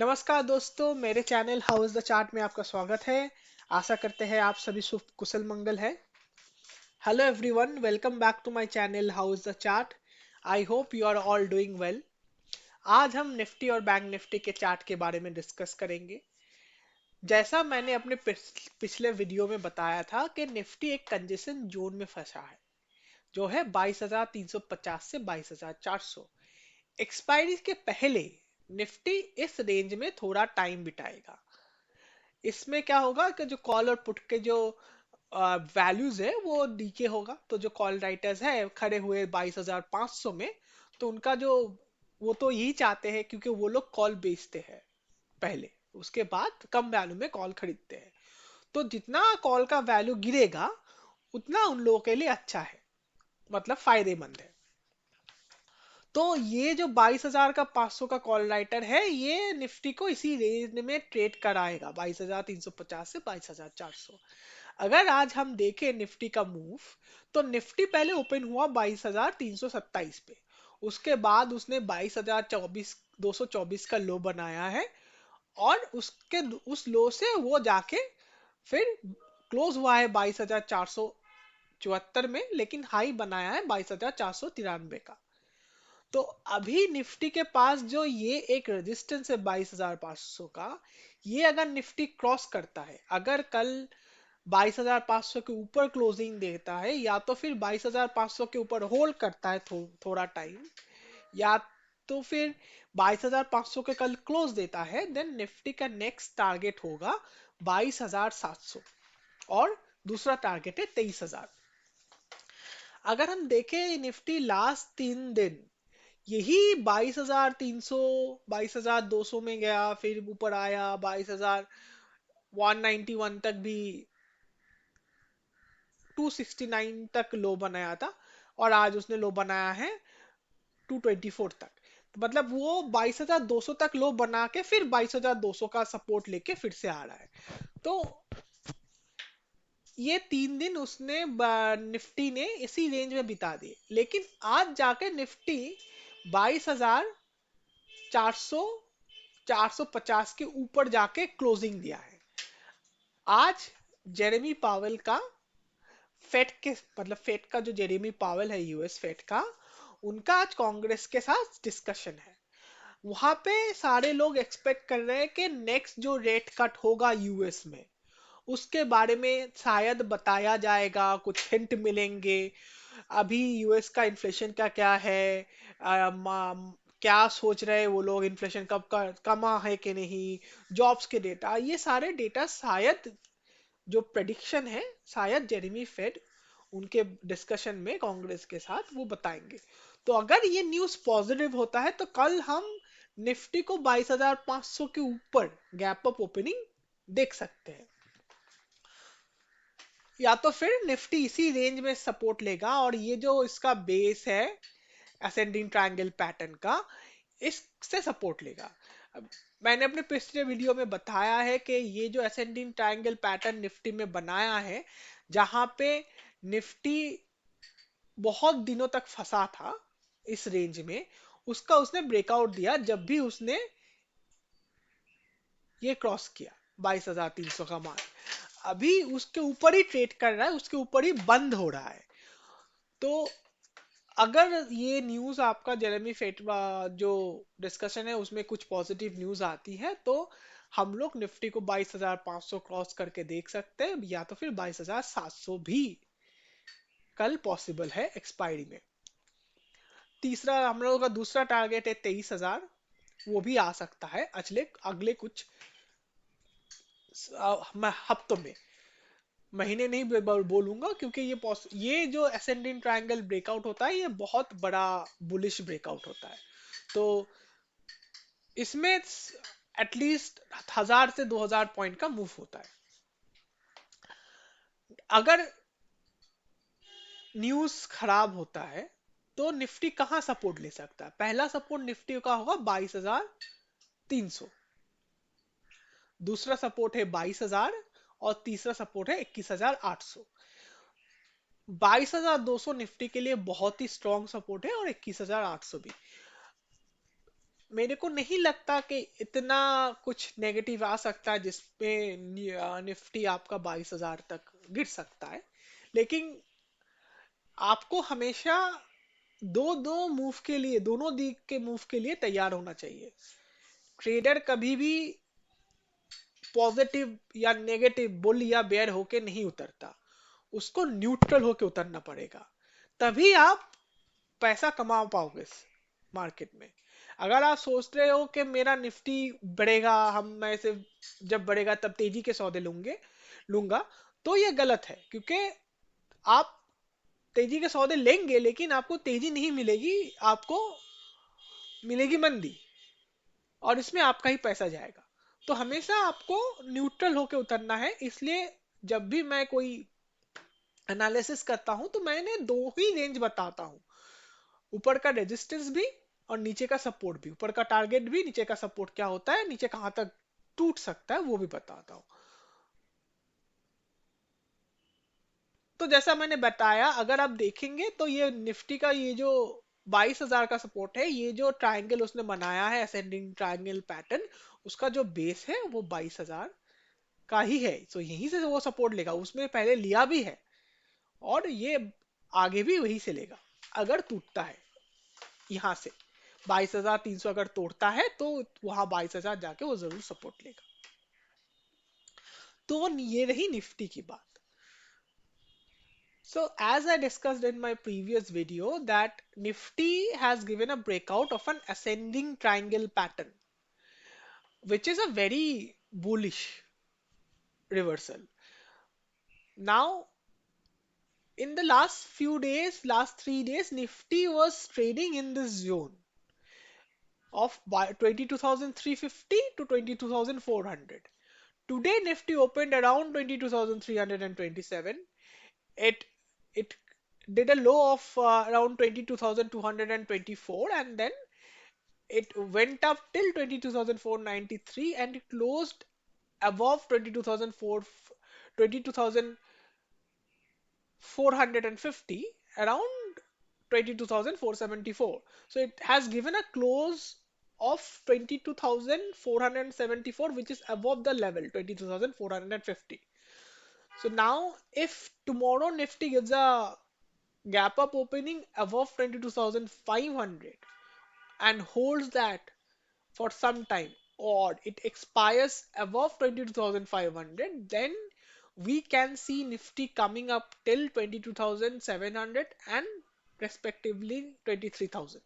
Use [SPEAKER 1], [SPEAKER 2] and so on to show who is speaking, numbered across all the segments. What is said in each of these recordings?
[SPEAKER 1] नमस्कार दोस्तों, मेरे चैनल हाउस द चार्ट में आपका स्वागत है। आशा करते हैं आप सभी शुभ कुशल मंगल है। Hello everyone, welcome back to my channel house the chart. I hope you are all doing well. आज हम निफ्टी और बैंक निफ्टी के चार्ट के बारे में डिस्कस करेंगे। जैसा मैंने अपने पिछले वीडियो में बताया था कि निफ्टी एक कंजेशन जोन में फंसा है, जो है 22,350 से 22,400। एक्सपायरी के पहले निफ्टी इस रेंज में थोड़ा टाइम बिताएगा। इसमें क्या होगा कि जो कॉल और पुट के जो वैल्यूज है वो नीचे होगा, तो जो कॉल राइटर्स है खड़े हुए 22,500 में, तो उनका जो वो तो यही चाहते हैं क्योंकि वो लोग कॉल बेचते हैं पहले, उसके बाद कम वैल्यू में कॉल खरीदते हैं। तो जितना कॉल का वैल्यू गिरेगा उतना उन लोगों के लिए अच्छा है, मतलब फायदेमंद है। तो ये जो 22,500 का कॉल राइटर है, ये निफ्टी को इसी रेंज में ट्रेड कराएगा, 22,350 से 22,400। अगर आज हम देखें निफ्टी का मूव, तो निफ्टी पहले ओपन हुआ 22,327 पे। उसके बाद उसने 22,224 का लो बनाया है, और उसके उस लो से वो जाके फिर क्लोज हुआ है 22,474 में, लेकिन हाई बनाया है 22,493 का। तो अभी निफ्टी के पास जो ये एक रेजिस्टेंस है 22,500 का, ये अगर निफ्टी क्रॉस करता है, अगर कल 22,500 के ऊपर क्लोजिंग देता है, या तो फिर 22,500 के ऊपर होल्ड करता है थोड़ा टाइम, या तो फिर 22,500 के कल क्लोज देता है, देन निफ्टी का नेक्स्ट टारगेट होगा 22,700, और दूसरा टारगेट है 23,000। अगर हम देखें निफ्टी लास्ट 3 दिन यही 22,300 22,200 में गया, फिर ऊपर आया 22,191 तक भी, 269 तक लो बनाया था, और आज उसने लो बनाया है 224 तक। तो मतलब वो 22,200 तक लो बना के फिर 22,200 का सपोर्ट लेके फिर से आ रहा है। तो ये 3 दिन उसने निफ्टी ने इसी रेंज में बिता दिए, लेकिन आज जाके निफ्टी 22,400 450 के ऊपर जाके क्लोजिंग दिया है। आज जेरेमी पावेल का, फेड के मतलब फेड का जो जेरेमी पावेल है यूएस फेड का, उनका आज कांग्रेस के साथ डिस्कशन है। वहां पे सारे लोग एक्सपेक्ट कर रहे हैं कि नेक्स्ट जो रेट कट होगा यूएस में, उसके बारे में शायद बताया जाएगा, कुछ हिंट मिलेंगे। अभी यूएस का इन्फ्लेशन का क्या है, क्या सोच रहे हैं वो लोग, इन्फ्लेशन कब का कमा है कि नहीं, जॉब्स के डेटा, ये सारे डेटा शायद, जो प्रेडिक्शन है, शायद जेरेमी फेड उनके डिस्कशन में कांग्रेस के साथ वो बताएंगे। तो अगर ये न्यूज़ पॉजिटिव होता है, तो कल हम निफ्टी को 22,500 के ऊपर गैप अप ओपनिंग देख सकते हैं, या तो फिर निफ्टी इसी रेंज में सपोर्ट लेगा, और ये जो इसका बेस है असेंडिंग ट्रायंगल पैटर्न का, इससे सपोर्ट लेगा। अब मैंने अपने पिछले वीडियो में बताया है कि ये जो असेंडिंग ट्रायंगल पैटर्न निफ्टी में बनाया है, जहां पे निफ्टी बहुत दिनों तक फंसा था इस रेंज में, उसका उसने ब्रेकआउट दिया जब भी उसने ये क्रॉस किया 22,300 का मान। अभी उसके ऊपर ही ट्रेड कर रहा है, उसके ऊपर ही बंद हो रहा है। तो अगर ये न्यूज आपका जेरेमी फेटवा जो डिस्कशन है उसमें कुछ पॉजिटिव न्यूज आती है, तो हम लोग निफ्टी को 22,500 क्रॉस करके देख सकते हैं, या तो फिर 22,700 भी कल पॉसिबल है एक्सपायरी में। तीसरा हम लोगों का दूसरा टारगेट है 23,000, वो भी आ सकता है अगले अगले कुछ हफ्तों में। महीने नहीं बोलूंगा, क्योंकि ये जो असेंडिंग ट्रायंगल ब्रेकआउट होता है, ये बहुत बड़ा बुलिश ब्रेकआउट होता है। तो इसमें एटलीस्ट 1,000 से 2,000 पॉइंट का मूव होता है। अगर न्यूज खराब होता है, तो निफ्टी कहां सपोर्ट ले सकता है? पहला सपोर्ट निफ्टी का होगा 22,300, दूसरा सपोर्ट है 22,000, और तीसरा सपोर्ट है 21,800। 22,200 निफ्टी के लिए बहुत ही स्ट्रॉन्ग सपोर्ट है, और 21,800 भी। मेरे को नहीं लगता कि इतना कुछ नेगेटिव आ सकता है जिसपे निफ्टी आपका 22,000 तक गिर सकता है। लेकिन आपको हमेशा दो दो मूव के लिए, दोनों दिग के मूव के लिए तैयार होना चाहिए। ट्रेडर कभी भी पॉजिटिव या नेगेटिव, बुल या बेयर होके नहीं उतरता, उसको न्यूट्रल होके उतरना पड़ेगा। तभी आप पैसा कमा पाओगे इस मार्केट में। अगर आप सोच रहे हो कि मेरा निफ्टी बढ़ेगा, हम मैं से जब बढ़ेगा तब तेजी के सौदे लूंगे लूंगा, तो ये गलत है। क्योंकि आप तेजी के सौदे लेंगे लेकिन आपको तेजी नहीं मिलेगी, आपको मिलेगी मंदी, और इसमें आपका ही पैसा जाएगा। तो हमेशा आपको न्यूट्रल होके उतरना है। इसलिए जब भी मैं कोई एनालिसिस करता हूं तो मैंने दो ही रेंज बताता हूं, ऊपर का रेजिस्टेंस भी और नीचे का सपोर्ट भी। ऊपर का टारगेट भी, नीचे का सपोर्ट क्या होता है, नीचे कहां तक टूट सकता है वो भी बताता हूं। तो जैसा मैंने बताया, अगर आप देखेंगे तो ये निफ्टी का ये जो 22,000 का सपोर्ट है, ये जो ट्रायंगल उसने बनाया है असेंडिंग ट्रायंगल पैटर्न, उसका जो बेस है वो 22,000 का ही है। तो यहीं से वो सपोर्ट लेगा, उसमें पहले लिया भी है और ये आगे भी वहीं से लेगा। अगर टूटता है यहाँ से 22,300 अगर तोड़ता है तो वहां 22,000 जाके वो जरूर सपोर्ट लेगा। तो ये रही निफ्टी की बात। So as I discussed in my previous video that Nifty has given a breakout of an ascending triangle pattern, which is a very bullish reversal. Now in the last few days, last 3 days, Nifty was trading in this zone of 22,350 to 22,400. Today Nifty opened around 22,327. It it did a low of around 22,224, and then it went up till 22,493 and it closed above 22,450, around 22,474. So it has given a close of 22,474, which is above the level 22,450. So now if tomorrow Nifty gives a gap up opening above 22,500 and holds that for some time, or it expires above 22,500, then we can see Nifty coming up till 22,700 and respectively 23,000.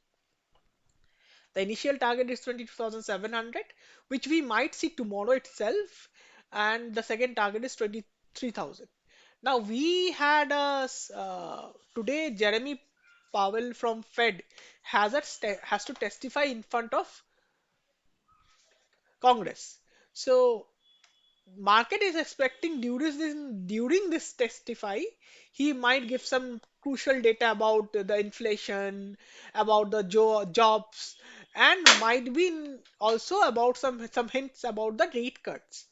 [SPEAKER 1] The initial target is 22,700, which we might see tomorrow itself, and the second target is 23,000. Now we had today Jeremy Powell from Fed has to testify in front of Congress. So market is expecting during this testify, he might give some crucial data about the inflation, about the jobs, and might be also about some hints about the rate cuts.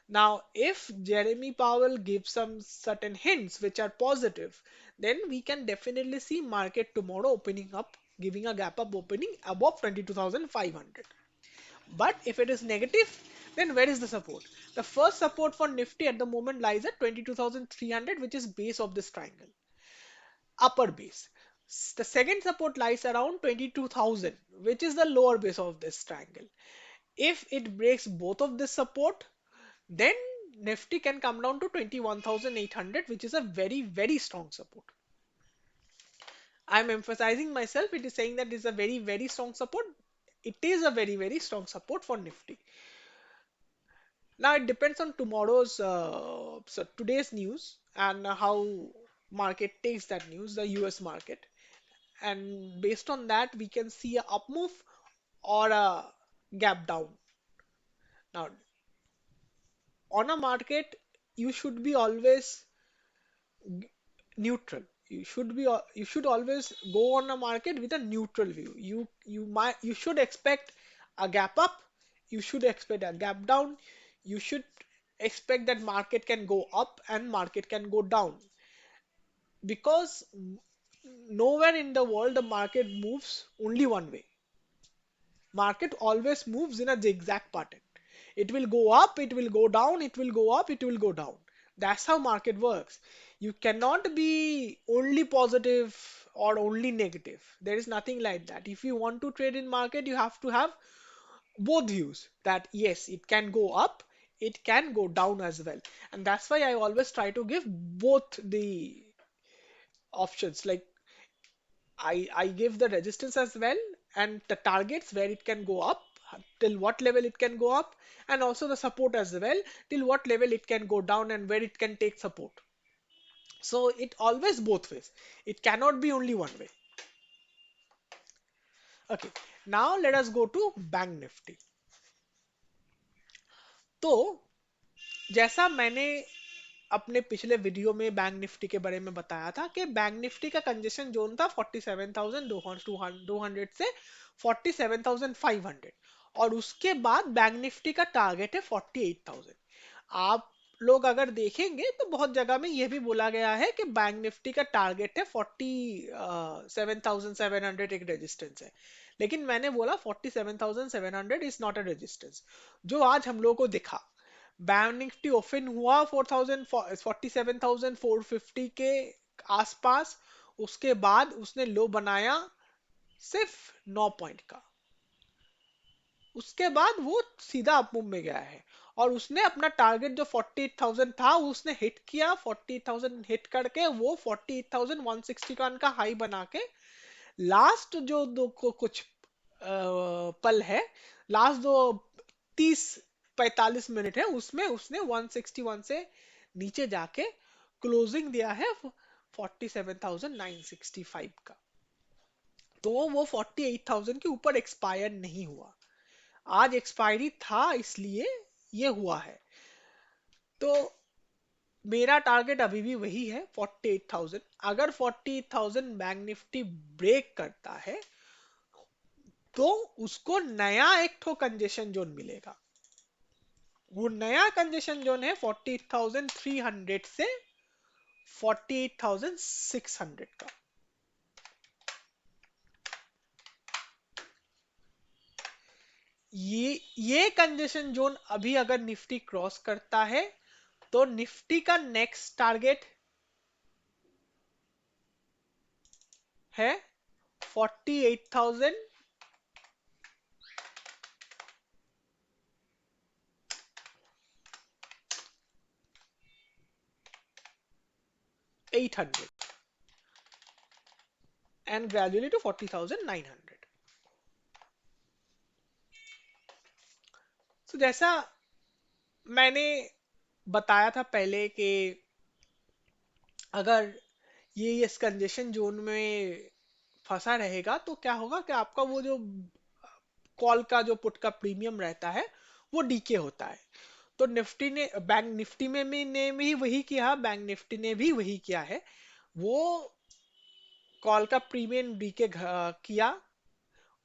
[SPEAKER 1] Now if Jeremy Powell gives some certain hints which are positive, then we can definitely see market tomorrow opening up, giving a gap up opening above 22,500. But if it is negative, then where is the support? The first support for Nifty at the moment lies at 22,300, which is base of this triangle, upper base. The second support lies around 22,000, which is the lower base of this triangle. If it breaks both of this support, then Nifty can come down to 21,800, which is a very, very strong support. I'm emphasizing myself, it is saying that it is a very, very strong support. It is a very, very strong support for Nifty. Now it depends on tomorrow's so today's news and how market takes that news, the US market, and based on that we can see a up move or a gap down. Now on a market you should be always neutral. You should always go on a market with a neutral view. You should expect a gap up, you should expect a gap down, you should expect that market can go up and market can go down, because nowhere in the world the market moves only one way. Market always moves in a zigzag pattern. It will go up, it will go down, it will go up, it will go down. That's how market works. You cannot be only positive or only negative. There is nothing like that. If you want to trade in market, you have to have both views, that yes, it can go up, it can go down as well. And that's why I always try to give both the options. Like I give the resistance as well, and the targets where it can go up, till what level it can go up, and also the support as well, till what level it can go down and where it can take support. So it always both ways. It cannot be only one way. Okay, now let us go to Bank Nifty. तो जैसा मैंने अपने पिछले video में bank Nifty के बारे में बताया था कि बैंक निफ्टी का कंजेशन जोन था 47,200 से 47,500, और उसके बाद बैंक निफ्टी का टारगेट है 48,000। आप लोग अगर देखेंगे तो बहुत जगह में यह भी बोला गया है कि बैंक निफ्टी का टारगेट है 47,700, एक रेजिस्टेंस है। लेकिन मैंने बोला 47,700 इज नॉट अ रेजिस्टेंस। जो आज हम लोगों को दिखा, बैंक निफ्टी ओपन हुआ 47,450 के आसपास, उसके बाद उसने लो बनाया सिर्फ 9 पॉइंट का, उसके बाद वो सीधा अप मूव में गया है, और उसने अपना टारगेट जो 48,000 था उसने हिट किया। 48,000 हिट करके वो 48,161 का हाई बना के लास्ट जो कुछ पल है, लास्ट दो 30-45 मिनट है, उसमें उसने 161 से नीचे जाके क्लोजिंग दिया है 47,965 का। तो वो 48,000 के ऊपर एक्सपायर नहीं हुआ। आज एक्सपायरी था इसलिए ये हुआ है। तो मेरा टारगेट अभी भी वही है 48,000। अगर 48,000 बैंक निफ्टी ब्रेक करता है तो उसको नया एक ठो कंजेशन जोन मिलेगा। वो नया कंजेशन जोन है 48,300 से 48,600 का। ये कंजेशन जोन अभी अगर निफ्टी क्रॉस करता है तो निफ्टी का नेक्स्ट टारगेट है 48,800 and gradually to 40,900। तो जैसा मैंने बताया था पहले कि अगर ये इस कंजेशन जोन में फंसा रहेगा तो क्या होगा कि आपका वो जो कॉल का जो पुट का प्रीमियम रहता है वो डीके होता है। तो निफ्टी ने, बैंक निफ्टी में भी ने भी वही किया, बैंक निफ्टी ने भी वही किया है। वो कॉल का प्रीमियम डीके किया,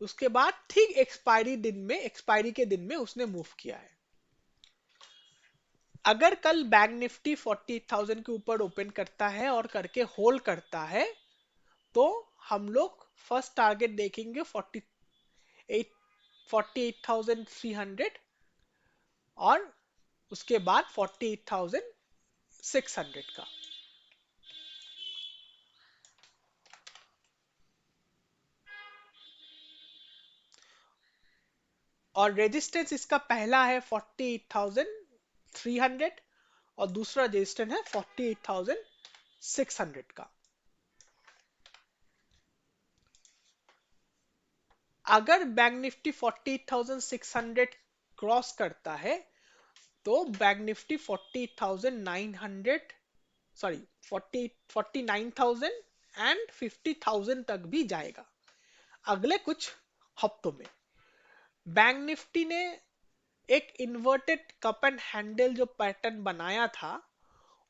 [SPEAKER 1] उसके बाद ठीक एक्सपायरी के दिन में उसने मूव किया है। अगर कल बैंक निफ्टी 48,000 के ऊपर ओपन करता है और करके होल्ड करता है तो हम लोग फर्स्ट टारगेट देखेंगे 48,300, और उसके बाद 48,600 का। और रेजिस्टेंस इसका पहला है 48,300 और दूसरा रेजिस्टेंस है 48,600 का। अगर बैंक निफ्टी 48,600 क्रॉस करता है तो बैंक निफ्टी 49,000 एंड 50,000 तक भी जाएगा अगले कुछ हफ्तों में। बैंक निफ्टी ने एक इन्वर्टेड कप एंड हैंडल जो पैटर्न बनाया था,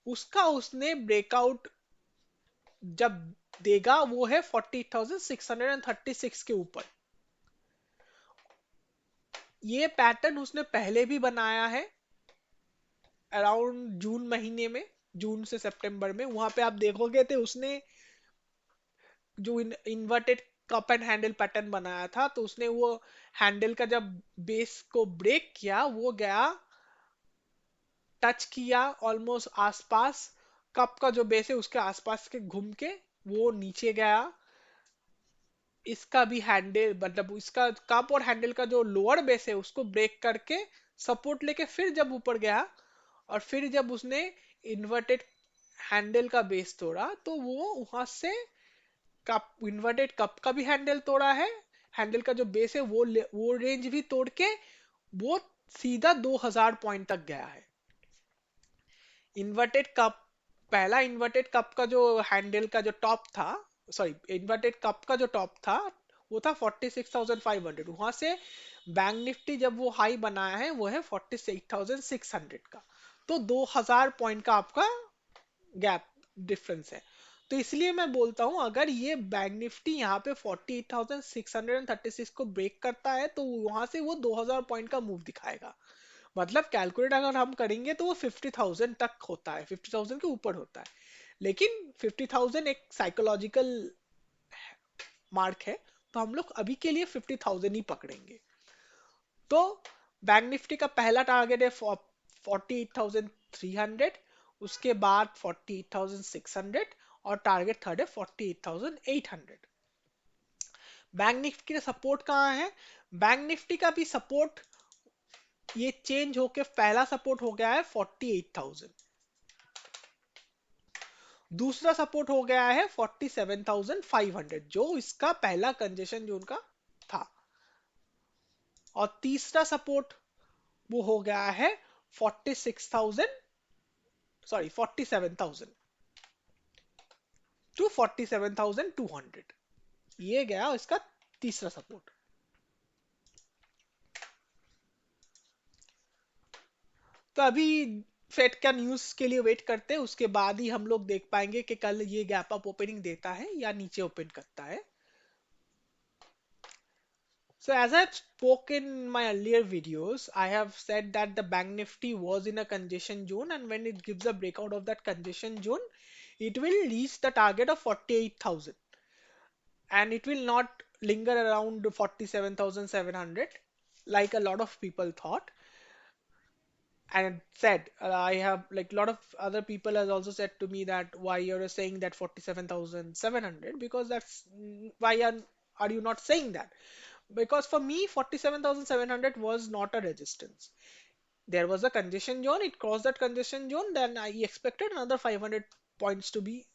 [SPEAKER 1] उसका उसने ब्रेकआउट जब देगा वो है 40,636 के ऊपर। ये पैटर्न उसने पहले भी बनाया है अराउंड जून महीने में, जून से सितंबर में। वहां पे आप देखोगे तो उसने जो inverted cup and handle pattern बनाया था, तो उसने वो हैंडल का जब बेस को ब्रेक किया, वो गया, टच किया ऑलमोस्ट आसपास, कप का जो बेस है उसके आसपास के घूम के वो नीचे गया। इसका भी हैंडल, मतलब इसका कप और हैंडल का जो लोअर बेस है उसको ब्रेक करके सपोर्ट लेके फिर जब ऊपर गया, और फिर जब उसने इन्वर्टेड हैंडल का बेस तोड़ा, तो वो वहां से कप, इन्वर्टेड कप का भी हैंडल तोड़ा है, हैंडल का जो बेस है वो रेंज भी तोड़ के वो सीधा 2000 पॉइंट तक गया है। इन्वर्टेड कप, पहला इन्वर्टेड कप का जो हैंडल का जो टॉप था, सॉरी, इन्वर्टेड कप का जो टॉप था वो था 46,500, वहां से बैंक निफ्टी जब वो हाई बनाया है वो है 46,600 का। तो 2000 पॉइंट का आपका गैप डिफरेंस है। तो इसलिए मैं बोलता हूं, अगर ये बैंक निफ्टी यहाँ पे 48,636 को ब्रेक करता है तो वहां से वो 2000 पॉइंट का मूव दिखाएगा। मतलब कैलकुलेट अगर हम करेंगे तो वो 50,000 तक होता है, 50,000 के ऊपर होता है। लेकिन 50,000 एक साइकोलॉजिकल मार्क है, तो हम लोग अभी के लिए 50,000 ही पकड़ेंगे। तो बैंक निफ्टी का पहला टारगेट है 48,300, उसके बाद 48,600, और टारगेट थर्ड है 48,800। बैंक निफ्टी का सपोर्ट कहाँ है? बैंक निफ्टी का भी सपोर्ट ये चेंज होके पहला सपोर्ट हो गया है 48,000, दूसरा सपोर्ट हो गया है 47,500 जो इसका पहला कंजेशन जोन का था, और तीसरा सपोर्ट वो हो गया है 46,000, सॉरी 47,000 टू 47,200, ये गया इसका तीसरा सपोर्ट। तो अभी फेड का न्यूज के लिए वेट करते हैं, उसके बाद ही हम लोग देख पाएंगे कि कल ये गैप अप ओपनिंग देता है या नीचे ओपन करता है। So as I've spoken in my earlier videos, I have said that the Bank Nifty was in a congestion zone, and when it gives a breakout of that congestion zone, it will reach the target of 48,000, and it will not linger around 47,700 like a lot of people thought and said. I have, like, a lot of other people has also said to me that why you're saying that 47,700, because that's why are you not saying that? Because for me 47,700 was not a resistance. There was a congestion zone, it crossed that congestion zone, then I expected another 500 points to be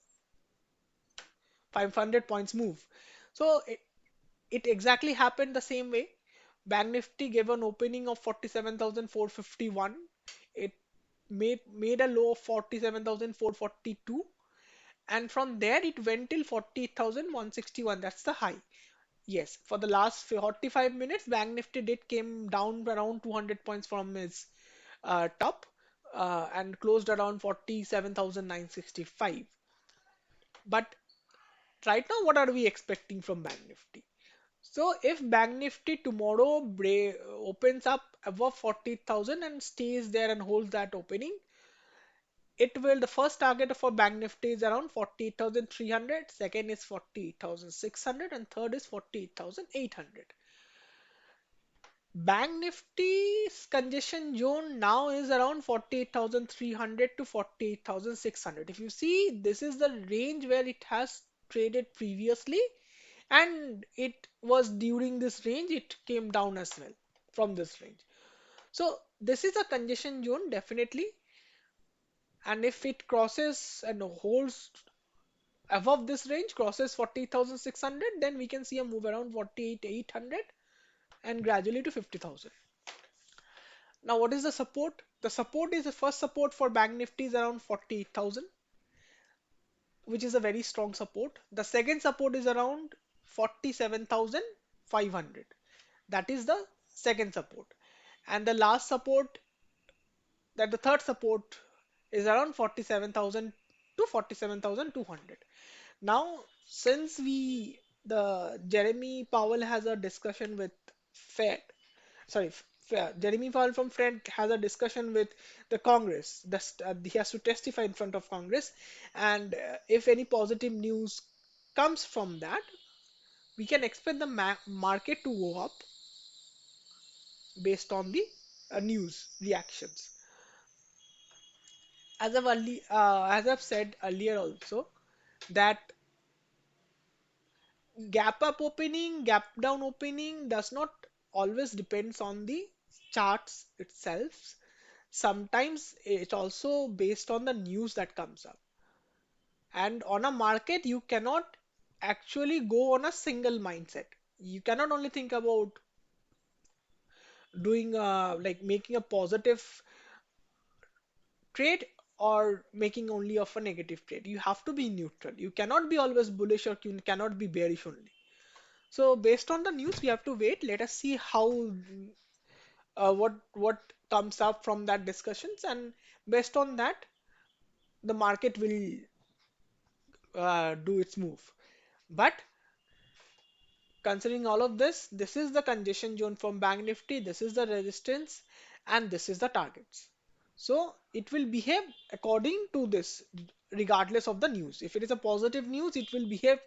[SPEAKER 1] 500 points move. So it exactly happened the same way. Bank Nifty gave an opening of 47,451. It made a low of 47,442, and from there it went till 48,161. That's the high. Yes, for the last 45 minutes, Bank Nifty did came down around 200 points from its top, and closed around 47,965. But right now, what are we expecting from Bank Nifty? So if Bank Nifty tomorrow opens up above 40,000 and stays there and holds that opening, it will, the first target for Bank Nifty is around 48,300, second is 48,600, and third is 48,800. Bank Nifty's congestion zone now is around 48,300 to 48,600. If you see, this is the range where it has traded previously, and it was during this range it came down as well from this range. So this is a congestion zone definitely, and if it crosses and holds above this range, crosses 40,600, then we can see a move around 48,800 and gradually to 50,000. Now, what is the support? The support is, the first support for Bank Nifty is around 48,000, which is a very strong support. The second support is around 47,500. That is the second support. And the last support, that the third support, is around 47,000 to 47,200. Now, since the Jeremy Powell has a discussion with Fed, sorry, Jeremy Powell from Fed has a discussion with the Congress. He has to testify in front of Congress, and if any positive news comes from that, we can expect the market to go up based on the news reactions. As I've said earlier also, that gap up opening, gap down opening does not always depends on the charts itself. Sometimes it's also based on the news that comes up. And on a market, you cannot actually go on a single mindset. You cannot only think about doing like making a positive trade or making only of a negative trade. You have to be neutral. You cannot be always bullish or you cannot be bearish only. So based on the news, we have to wait. Let us see how what comes up from that discussions, and based on that, the market will do its move. But considering all of this, this is the congestion zone from Bank Nifty, this is the resistance, and this is the targets. So it will behave according to this, regardless of the news. If it is a positive news, it will behave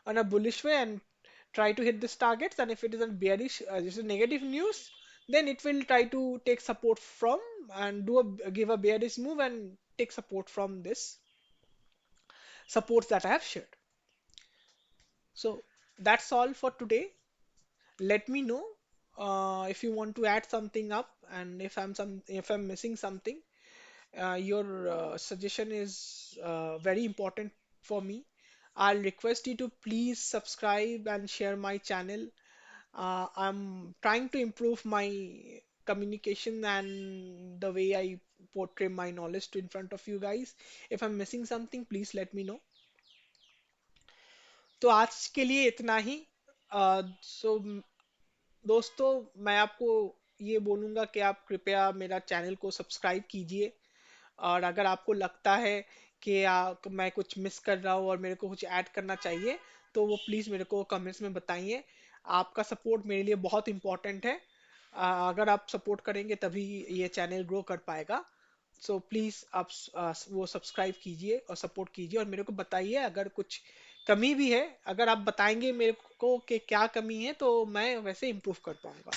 [SPEAKER 1] on a bullish way and try to hit these targets. And if it is a bearish, this is negative news, then it will try to take support from and give a bearish move and take support from this supports that I have shared. So that's all for today. Let me know if you want to add something up, and if I'm missing something. Your suggestion is very important for me. I'll request you to please subscribe and share my channel. I'm trying to improve my communication and the way I portray my knowledge to in front of you guys. If I'm missing something, please let me know. तो आज के लिए इतना ही. सो दोस्तों, मैं आपको ये बोलूंगा कि आप कृपया मेरा चैनल को सब्सक्राइब कीजिए. और अगर आपको लगता है कि मैं कुछ मिस कर रहा हूँ और मेरे को कुछ ऐड करना चाहिए, तो वो प्लीज़ मेरे को कमेंट्स में बताइए. आपका सपोर्ट मेरे लिए बहुत इंपॉर्टेंट है. अगर आप सपोर्ट करेंगे तभी ये चैनल ग्रो कर पाएगा. सो प्लीज़ आप वो सब्सक्राइब कीजिए और सपोर्ट कीजिए और मेरे को बताइए अगर कुछ कमी भी है. अगर आप बताएंगे मेरे को कि क्या कमी है, तो मैं वैसे इम्प्रूव कर पाऊंगा.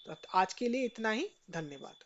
[SPEAKER 1] तो आज के लिए इतना ही. धन्यवाद.